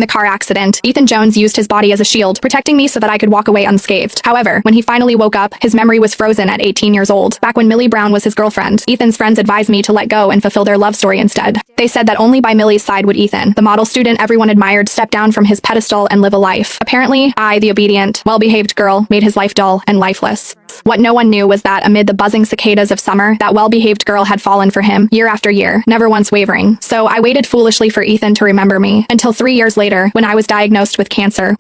the car accident, Ethan Jones used his body as a shield, protecting me so that I could walk away unscathed. However, when he finally woke up, his memory was frozen at 18 years old. Back when Millie Brown was his girlfriend, Ethan's friends advised me to let go and fulfill their love story instead. They said that only by Millie's side would Ethan, the model student everyone admired, step down from his pedestal and live a life. Apparently, I, the obedient, well-behaved girl, made his life dull and lifeless. What no one knew was that amid the buzzing cicadas of summer, that well-behaved girl had fallen for him, year after year, never once wavering. So I waited foolishly for Ethan to remember me, until 3 years later, when I was diagnosed with cancer.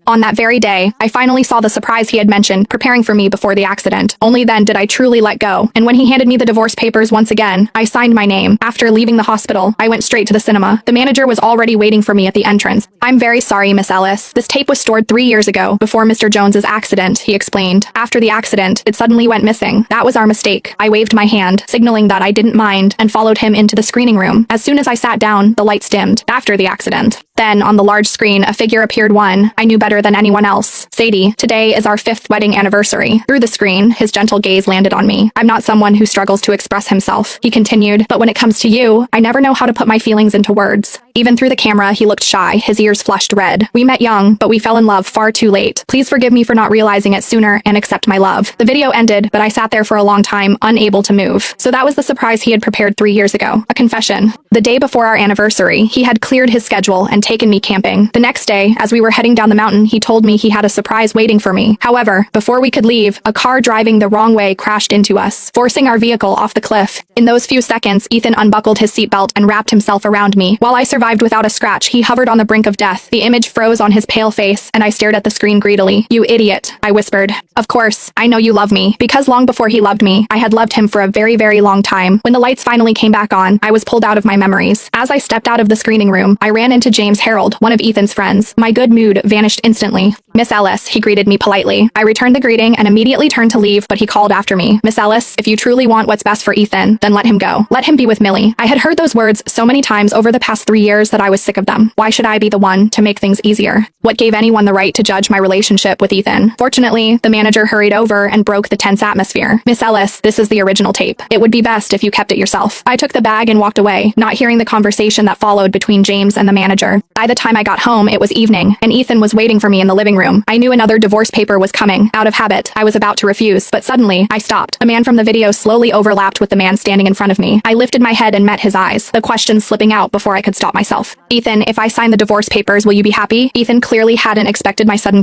On that very day, I finally saw the surprise he had mentioned, preparing for me before the accident. Only then did I truly let go, and when he handed me the divorce papers once again, I signed my name. After leaving the hospital, I went straight to the cinema. The manager was already waiting for me at the entrance. "I'm very sorry, Miss Ellis. This tape was stored 3 years ago, before Mr. Jones's accident," he explained. "After the accident, it suddenly went missing. That was our mistake." I waved my hand, signaling that I didn't mind, and followed him into the screening room. As soon as I sat down, the lights dimmed. After the accident. Then, on the large screen, a figure appeared, one I knew better than anyone else. "Sadie, today is our 5th wedding anniversary." Through the screen, his gentle gaze landed on me. "I'm not someone who struggles to express himself," he continued, "but when it comes to you, I never know how to put my feelings into words." Even through the camera, he looked shy, his ears flushed red. "We met young, but we fell in love far too late. Please forgive me for not realizing it sooner and accept my love." The video ended, but I sat there for a long time, unable to move. So that was the surprise he had prepared 3 years ago. A confession. The day before our anniversary, he had cleared his schedule and taken me camping. The next day, as we were heading down the mountain, he told me he had a surprise waiting for me. However, before we could leave, a car driving the wrong way crashed into us, forcing our vehicle off the cliff. In those few seconds, Ethan unbuckled his seatbelt and wrapped himself around me. While I survived without a scratch, he hovered on the brink of death. The image froze on his pale face, and I stared at the screen greedily. "You idiot," I whispered. "Of course, I know you love me." Because long before he loved me, I had loved him for a very, very long time. When the lights finally came back on, I was pulled out of my memories. As I stepped out of the screening room, I ran into James Harold, one of Ethan's friends. My good mood vanished instantly. "Miss Ellis," he greeted me politely. I returned the greeting and immediately turned to leave, but he called after me. "Miss Ellis, if you truly want what's best for Ethan, then let him go. Let him be with Millie." I had heard those words so many times over the past 3 years that I was sick of them. Why should I be the one to make things easier? What gave anyone the right to judge my relationship with Ethan? Fortunately, the manager hurried over and broke the tense atmosphere. "Miss Ellis, this is the original tape. It would be best if you kept it yourself." I took the bag and walked away, not hearing the conversation that followed between James and the manager. By the time I got home, it was evening, and Ethan was waiting for me in the living room. I knew another divorce paper was coming. Out of habit, I was about to refuse, but suddenly, I stopped. A man from the video slowly overlapped with the man standing in front of me. I lifted my head and met his eyes, the questions slipping out before I could stop myself. "Ethan, if I sign the divorce papers, will you be happy?" Ethan clearly hadn't expected my sudden